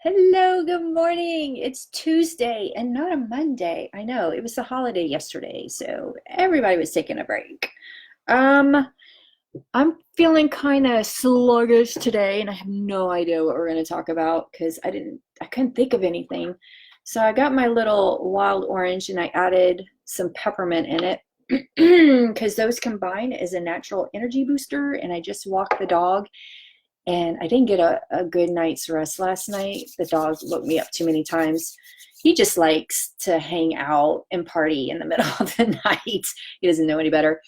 Hello, good morning. It's Tuesday and not a Monday. I know it was a holiday yesterday, so everybody was taking a break. Um, I'm feeling kind of sluggish today, and I have no idea what we're going to talk about because I couldn't think of anything. So I got my little wild orange and I added some peppermint in it because those combine as a natural energy booster. And I just walked the dog and I didn't get a good night's rest last night. The dog woke me up too many times. He just likes to hang out and party in the middle of the night. He doesn't know any better.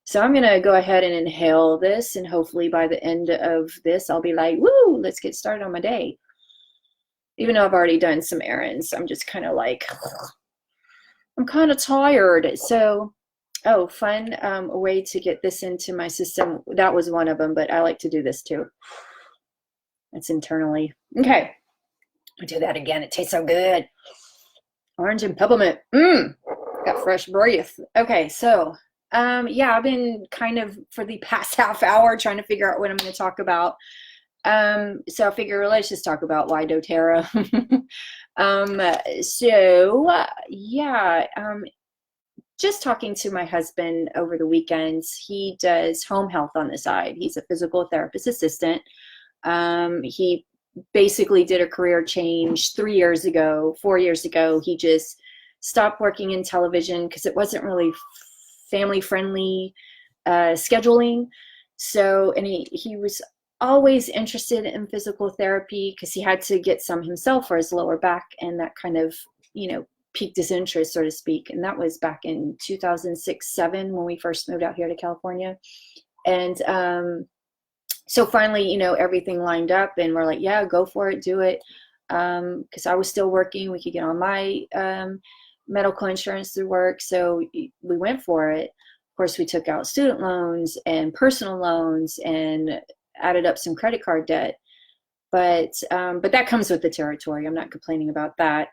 So I'm going to go ahead and inhale this, and hopefully by the end of this, I'll be like, woo, let's get started on my day. Even though I've already done some errands, I'm just kind of like, I'm kind of tired. So, oh, fun a way to get this into my system. That was one of them, but I like to do this too. It's internally. Okay, I'll do that again. It tastes so good. Orange and peppermint. Got fresh breath. Okay, so yeah, I've been kind of for the past half hour trying to figure out what I'm going to talk about. So I figure let's just talk about why Doterra. Yeah, just talking to my husband over the weekends. He does home health on the side. He's a physical therapist assistant. He basically did a career change 3 years ago, 4 years ago. He just stopped working in television because it wasn't really family friendly scheduling. So, and he was always interested in physical therapy because he had to get some himself for his lower back, and that kind of, piqued his interest, so to speak. And that was back in 2006-07 when we first moved out here to California. And so finally, everything lined up, and we're like, yeah, go for it, do it. Because I was still working, we could get on my medical insurance through work, so we went for it. Of course, we took out student loans and personal loans and added up some credit card debt. But that comes with the territory. I'm not complaining about that.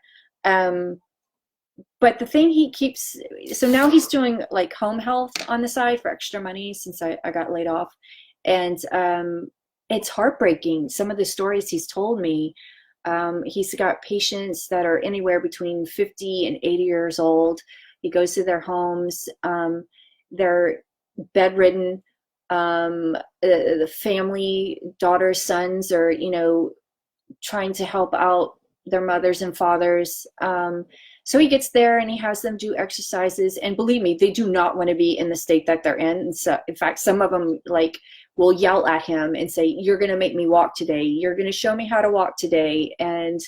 But the thing he keeps, so now he's doing like home health on the side for extra money since I got laid off. And it's heartbreaking. Some of the stories he's told me. He's got patients that are anywhere between 50 and 80 years old. He goes to their homes. They're bedridden. The family, daughters, sons are, trying to help out their mothers and fathers. So he gets there and he has them do exercises. And believe me, they do not want to be in the state that they're in. And so, in fact, some of them will yell at him and say, "You're going to make me walk today. You're going to show me how to walk today." And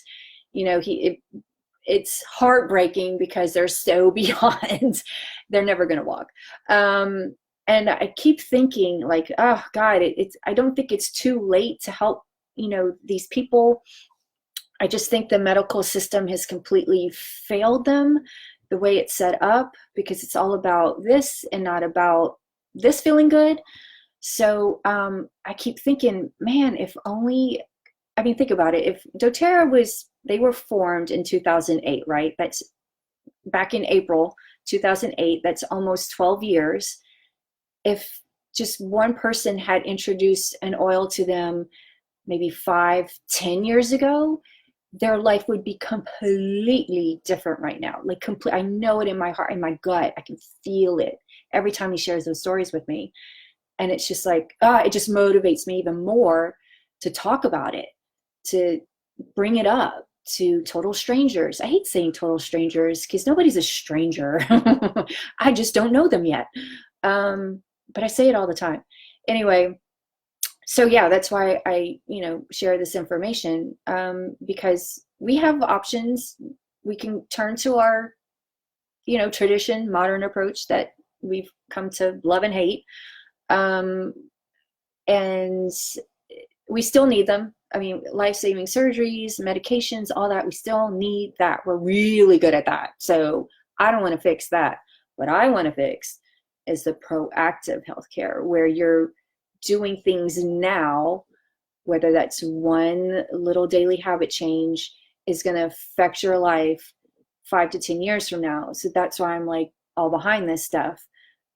it's heartbreaking because they're so beyond. They're never going to walk. And I keep thinking, like, oh God, I don't think it's too late to help these people. I just think the medical system has completely failed them the way it's set up, because it's all about this and not about this feeling good. So I keep thinking, man, if only, I mean, think about it. If doTERRA they were formed in 2008, right? That's back in April 2008. That's almost 12 years. If just one person had introduced an oil to them maybe 5, 10 years ago, their life would be completely different right now. I know it in my heart, in my gut. I can feel it every time he shares those stories with me. And it's just like, it just motivates me even more to talk about it, to bring it up to total strangers. I hate saying total strangers because nobody's a stranger. I just don't know them yet. But I say it all the time. Anyway, so yeah, that's why I, share this information, because we have options. We can turn to our, tradition, modern approach that we've come to love and hate. And we still need them. I mean, life-saving surgeries, medications, all that, we still need that. We're really good at that. So I don't want to fix that. What I want to fix is the proactive healthcare, where you're doing things now, whether that's one little daily habit change is going to affect your life 5 to 10 years from now. So that's why I'm like all behind this stuff.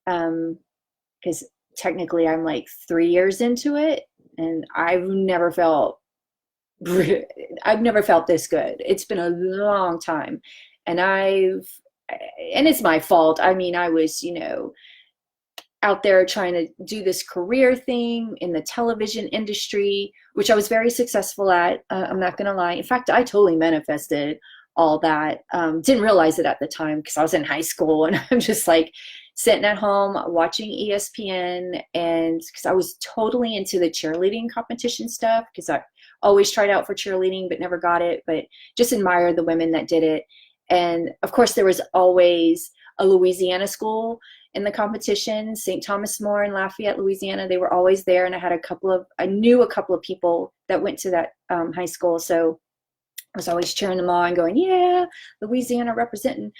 Because technically I'm like 3 years into it, and I've never felt I've never felt this good. It's been a long time. And and it's my fault. I mean, I was, out there trying to do this career thing in the television industry, which I was very successful at. I'm not going to lie. In fact, I totally manifested all that. Didn't realize it at the time because I was in high school and I'm just like sitting at home watching ESPN. And because I was totally into the cheerleading competition stuff, because I always tried out for cheerleading but never got it, but just admire the women that did it. And of course, there was always a Louisiana school in the competition, St. Thomas More in Lafayette, Louisiana. They were always there, and I knew a couple of people that went to that high school, so I was always cheering them on, going, "Yeah, Louisiana representing."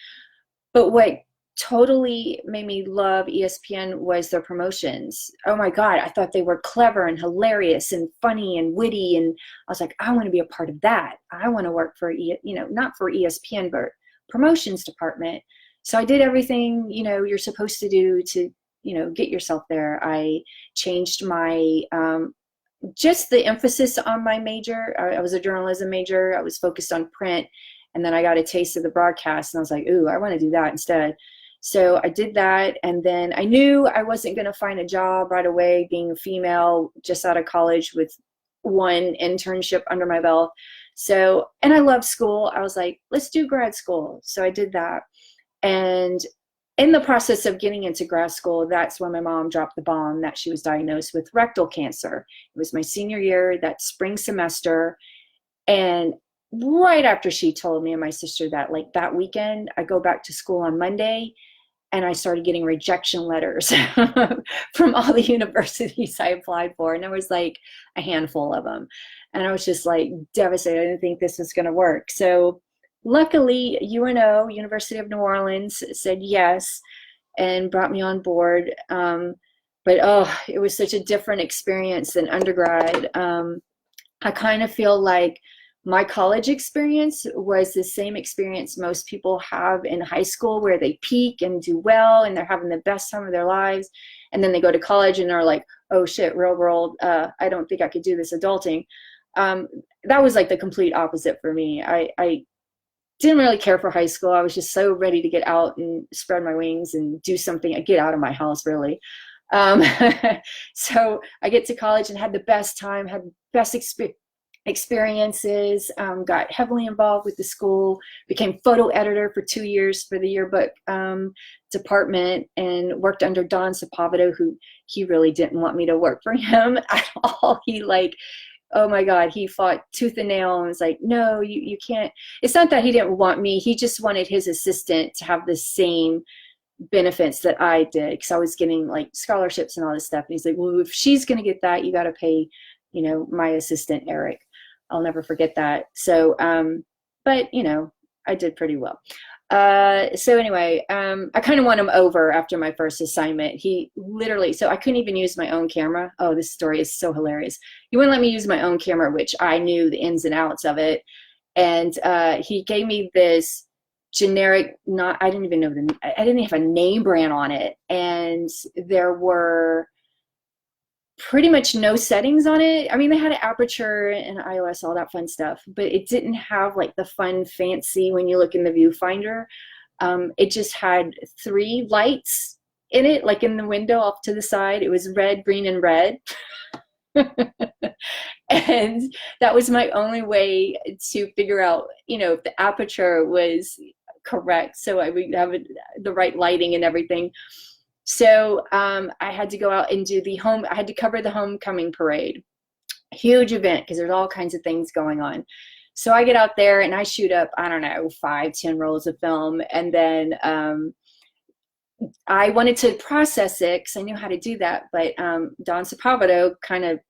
But what totally made me love ESPN was their promotions. Oh my God, I thought they were clever and hilarious and funny and witty, and I was like, I want to be a part of that. I want to work for not for ESPN, but promotions department. So I did everything, you're supposed to do to, get yourself there. I changed my, just the emphasis on my major. I was a journalism major. I was focused on print. And then I got a taste of the broadcast and I was like, ooh, I want to do that instead. So I did that. And then I knew I wasn't going to find a job right away, being a female just out of college with one internship under my belt. So, and I loved school. I was like, let's do grad school. So I did that. And in the process of getting into grad school, that's when my mom dropped the bomb that she was diagnosed with rectal cancer. It was my senior year, that spring semester. And right after she told me and my sister that, like that weekend, I go back to school on Monday and I started getting rejection letters from all the universities I applied for. And there was like a handful of them. And I was just like devastated. I didn't think this was going to work. So luckily, UNO, University of New Orleans, said yes and brought me on board. But oh, it was such a different experience than undergrad. I kind of feel like my college experience was the same experience most people have in high school, where they peak and do well and they're having the best time of their lives. And then they go to college and they're like, oh shit, real world, I don't think I could do this adulting. That was like the complete opposite for me. I didn't really care for high school. I was just so ready to get out and spread my wings and do something, get out of my house, really. So I get to college and had the best time, had the best experiences, got heavily involved with the school, became photo editor for 2 years for the yearbook department, and worked under Don Sapovito, who he really didn't want me to work for him at all. He oh my God, he fought tooth and nail and was like, no, you can't. It's not that he didn't want me. He just wanted his assistant to have the same benefits that I did, because I was getting like scholarships and all this stuff. And he's like, well, if she's going to get that, you got to pay, my assistant, Eric. I'll never forget that. So, but, I did pretty well. So anyway, I kind of won him over after my first assignment. He literally, so I couldn't even use my own camera. Oh, this story is so hilarious. He wouldn't let me use my own camera, which I knew the ins and outs of it. And he gave me this generic, I didn't even know I didn't have a name brand on it. And there were pretty much no settings on it. I mean, they had an aperture and iOS, all that fun stuff, but it didn't have like the fun fancy when you look in the viewfinder. It just had 3 lights in it, like in the window off to the side. It was red, green, and red. And that was my only way to figure out, if the aperture was correct, so I would have the right lighting and everything. So I had to go out and do I had to cover the homecoming parade. Huge event, because there's all kinds of things going on. So I get out there and I shoot up, I don't know, 5-10 rolls of film. And then I wanted to process it because I knew how to do that. But Don Sapovito kind of,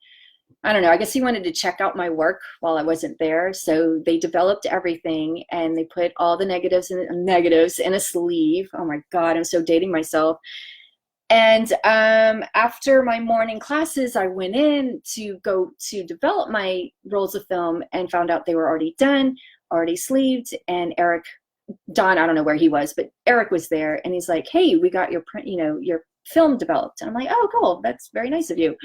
I don't know, I guess he wanted to check out my work while I wasn't there. So they developed everything and they put all the negatives in a sleeve. Oh my God, I'm so dating myself. And after my morning classes, I went in to go to develop my rolls of film and found out they were already done, already sleeved. And Don, I don't know where he was, but Eric was there. And he's like, hey, we got your print, your film developed. And I'm like, oh, cool. That's very nice of you.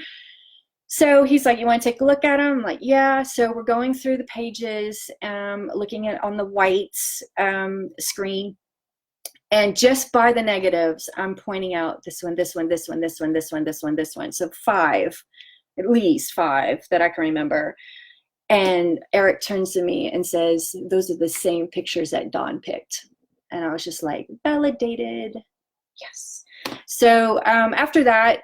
So he's like, you want to take a look at them? I'm like, yeah. So we're going through the pages, looking at on the white screen. And just by the negatives, I'm pointing out this one, this one, this one, this one, this one, this one, this one. So five, at least five that I can remember. And Eric turns to me and says, those are the same pictures that Dawn picked. And I was just like, validated. Yes. So after that,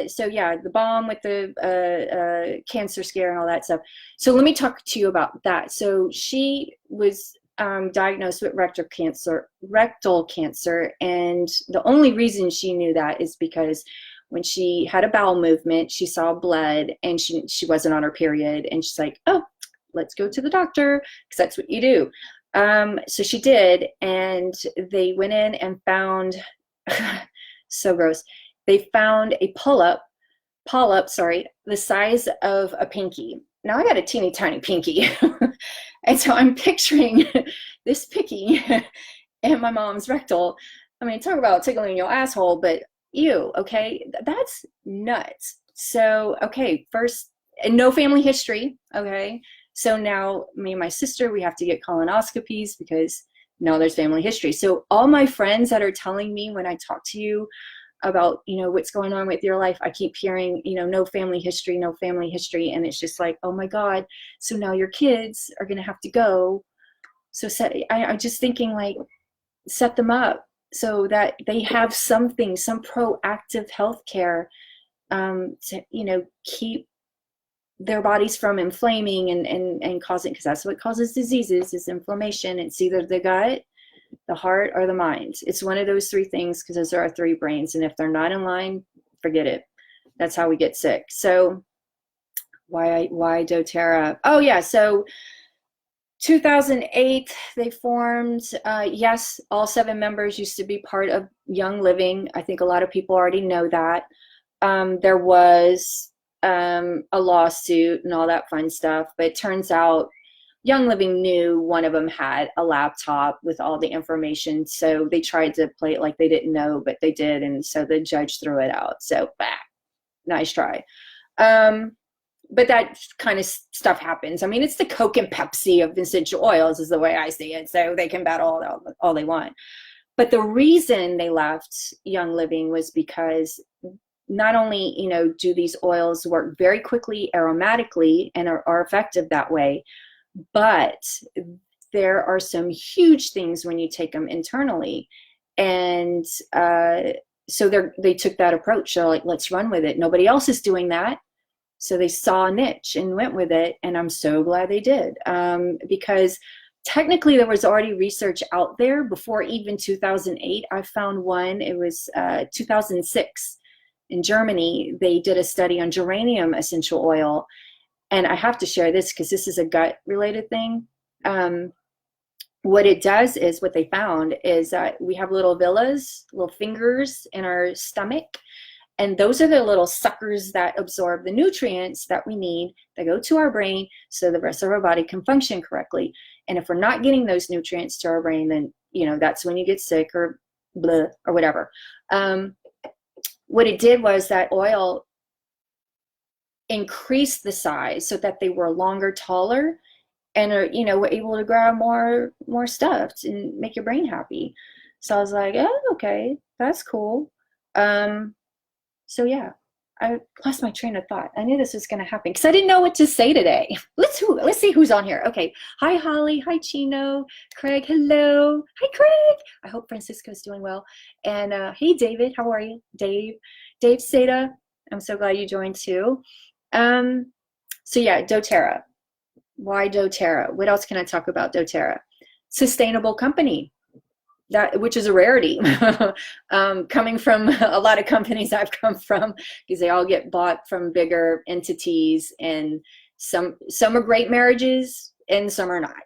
so yeah, the bomb with the cancer scare and all that stuff. So let me talk to you about that. So she was diagnosed with rectal cancer, and the only reason she knew that is because when she had a bowel movement, she saw blood, and she wasn't on her period, and she's like, oh, let's go to the doctor because that's what you do. So she did, and they went in and found so gross. They found a polyp, sorry, the size of a pinky. Now I got a teeny tiny pinky. And so I'm picturing this pinky in my mom's rectal. I mean, talk about tickling your asshole, but ew, okay? That's nuts. So, okay, first, and no family history, okay? So now me and my sister, we have to get colonoscopies because no, there's family history. So all my friends that are telling me when I talk to you about, what's going on with your life, I keep hearing, no family history, no family history. And it's just like, oh my God. So now your kids are going to have to go. So I'm just thinking like, set them up so that they have something, some proactive health care to, keep their bodies from inflaming and causing, because that's what causes diseases is inflammation. It's either the gut, the heart, or the mind. It's one of those three things because those are our three brains. And if they're not in line, forget it. That's how we get sick. So why doTERRA? Oh yeah. So 2008, they formed. Yes, all 7 members used to be part of Young Living. I think a lot of people already know that. There was a lawsuit and all that fun stuff, but it turns out Young Living knew one of them had a laptop with all the information, so they tried to play it like they didn't know, but they did, and so the judge threw it out. So, nice try. But that kind of stuff happens. I mean, it's the Coke and Pepsi of essential oils is the way I see it, so they can battle all they want. But the reason they left Young Living was because not only, do these oils work very quickly aromatically and are effective that way, but there are some huge things when you take them internally. And so they took that approach. So like, let's run with it. Nobody else is doing that. So they saw a niche and went with it. And I'm so glad they did, because technically there was already research out there before even 2008. I found one, it was 2006 in Germany. They did a study on geranium essential oil. And I have to share this because this is a gut related thing. What it does is, what they found is that we have little villas, little fingers in our stomach. And those are the little suckers that absorb the nutrients that we need that go to our brain so the rest of our body can function correctly. And if we're not getting those nutrients to our brain, then, that's when you get sick or blah or whatever. What it did was that oil increase the size so that they were longer, taller, and are were able to grab more stuff and make your brain happy. So I was like, oh, okay, that's cool. So yeah, I lost my train of thought. I knew this was going to happen because I didn't know what to say today. Let's see who's on here. Okay, hi Holly, hi Chino, Craig, hello, hi Craig. I hope Francisco's doing well. And hey David, how are you? Dave Seda, I'm so glad you joined too. So yeah, doTERRA. Why doTERRA? What else can I talk about doTERRA? Sustainable company, which is a rarity. Coming from a lot of companies I've come from, because they all get bought from bigger entities, and some are great marriages and some are not.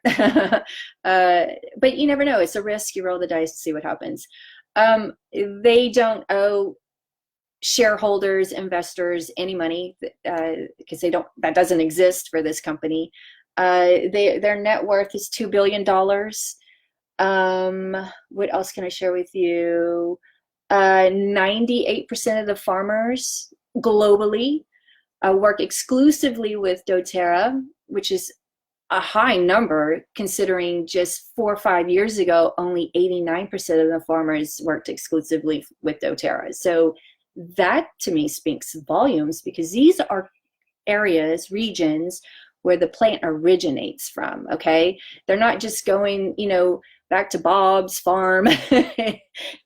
But you never know. It's a risk. You roll the dice to see what happens. They don't owe shareholders, investors any money, because that doesn't exist for this company. Their net worth is $2 billion. What else can I share with you? 98% of the farmers globally work exclusively with Doterra, which is a high number considering just 4 or 5 years ago, only 89% of the farmers worked exclusively with Doterra. So that to me speaks volumes, because these are areas, regions where the plant originates from, okay? They're not just going, back to Bob's farm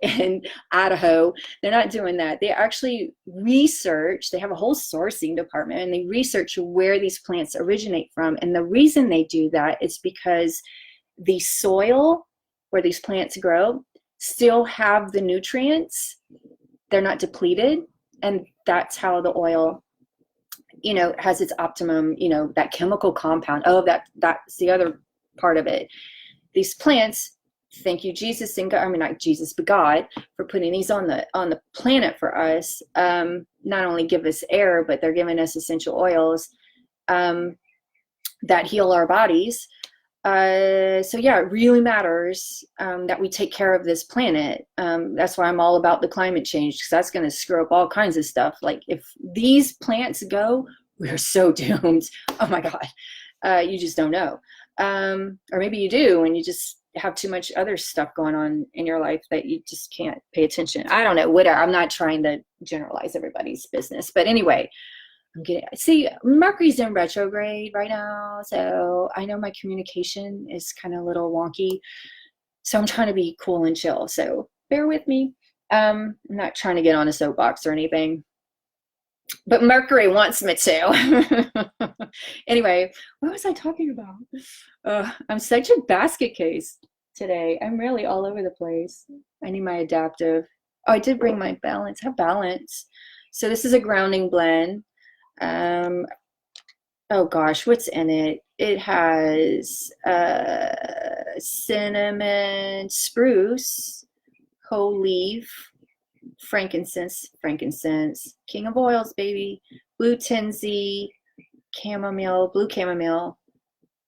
in Idaho. They're not doing that. They actually research, they have a whole sourcing department, and they research where these plants originate from. And the reason they do that is because the soil where these plants grow still have the nutrients. They're not depleted. And that's how the oil has its optimum, that chemical compound. Oh, that's the other part of it. These plants, thank you, Jesus, and God, I mean, not Jesus, but God, for putting these on the planet for us. Not only give us air, but they're giving us essential oils that heal our bodies. So yeah, it really matters that we take care of this planet. That's why I'm all about the climate change, because that's going to screw up all kinds of stuff. Like, if these plants go, we're so doomed. Oh my God. You just don't know. Or maybe you do, and you just have too much other stuff going on in your life that you just can't pay attention. I don't know, whatever. I'm not trying to generalize everybody's business, but anyway, Mercury's in retrograde right now, so I know my communication is kind of a little wonky, so I'm trying to be cool and chill, so bear with me. I'm not trying to get on a soapbox or anything, but Mercury wants me to. Anyway, what was I talking about? I'm such a basket case today. I'm really all over the place. I need my adaptive. Oh, I did bring my balance. I have balance. So this is a grounding blend. Oh gosh, what's in it? It has cinnamon, spruce, whole leaf, frankincense, king of oils, baby, blue tansy, chamomile, blue chamomile,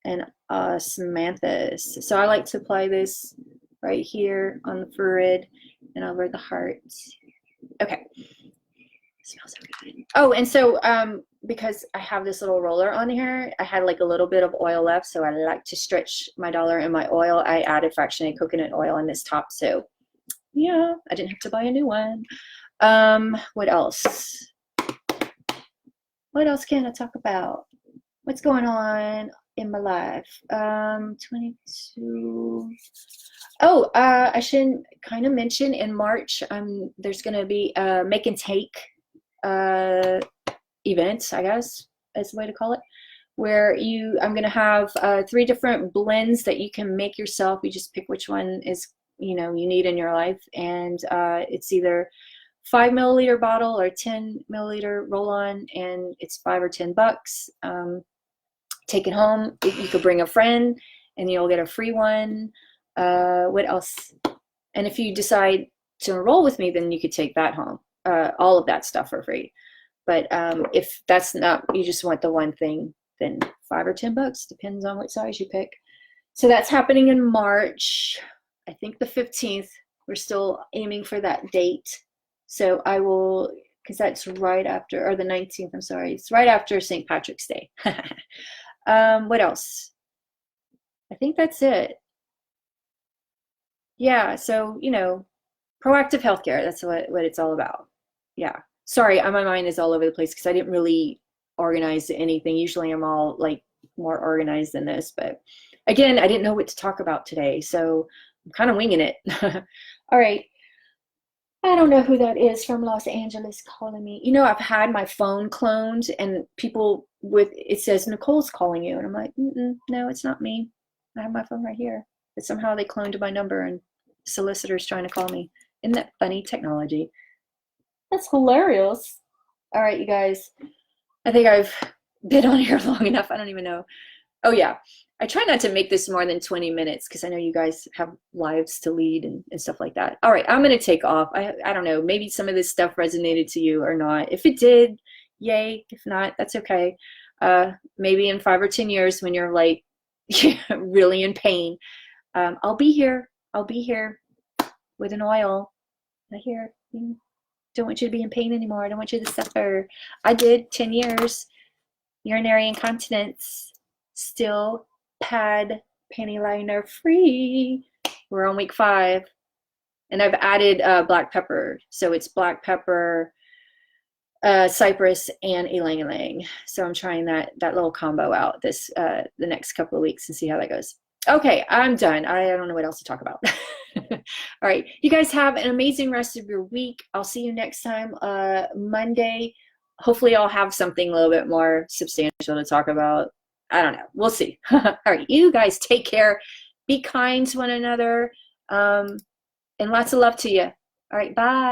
and osmanthus. So I like to apply this right here on the forehead and over the heart. Okay. Smells so good. Oh, and so because I have this little roller on here, I had like a little bit of oil left, so I like to stretch my dollar in my oil. I added fractionated coconut oil on this top, so yeah, I didn't have to buy a new one. What else? What else can I talk about? What's going on in my life? 22. Oh, I should kind of mention in March, there's going to be a make and take event, I guess is the way to call it, where I'm going to have 3 different blends that you can make yourself. You just pick which one is you need in your life, and it's either 5 milliliter bottle or 10 milliliter roll-on, and it's $5 or $10. Take it home. You could bring a friend and you'll get a free one. What else? And if you decide to enroll with me, then you could take that home, all of that stuff for free. But if that's not, you just want the one thing, then $5 or $10, depends on what size you pick. So that's happening in March, I think the 15th. We're still aiming for that date. So I will, because that's right after, or the 19th, I'm sorry, it's right after St. Patrick's Day. What else? I think that's it. Yeah, so, proactive healthcare, that's what it's all about. Yeah. Sorry, my mind is all over the place because I didn't really organize anything. Usually I'm all like more organized than this, but again, I didn't know what to talk about today, so I'm kind of winging it. All right. I don't know who that is from Los Angeles calling me. I've had my phone cloned, and people it says Nicole's calling you, and I'm like, no, it's not me. I have my phone right here. But somehow they cloned my number, and solicitors trying to call me. Isn't that funny technology? That's hilarious. All right, you guys. I think I've been on here long enough. I don't even know. Oh yeah. I try not to make this more than 20 minutes because I know you guys have lives to lead and stuff like that. All right, I'm going to take off. I don't know. Maybe some of this stuff resonated to you or not. If it did, yay. If not, that's okay. Maybe in 5 or 10 years when you're like really in pain, I'll be here. I'll be here with an oil. Right here. Don't want you to be in pain anymore. I don't want you to suffer. I did 10 years. Urinary incontinence. Still pad panty liner free. We're on week 5. And I've added black pepper. So it's black pepper, cypress, and ylang ylang. So I'm trying that little combo out this the next couple of weeks and see how that goes. Okay, I'm done. I don't know what else to talk about. All right, you guys have an amazing rest of your week. I'll see you next time, Monday. Hopefully I'll have something a little bit more substantial to talk about. I don't know. We'll see. All right, you guys take care. Be kind to one another. And lots of love to you. All right, bye.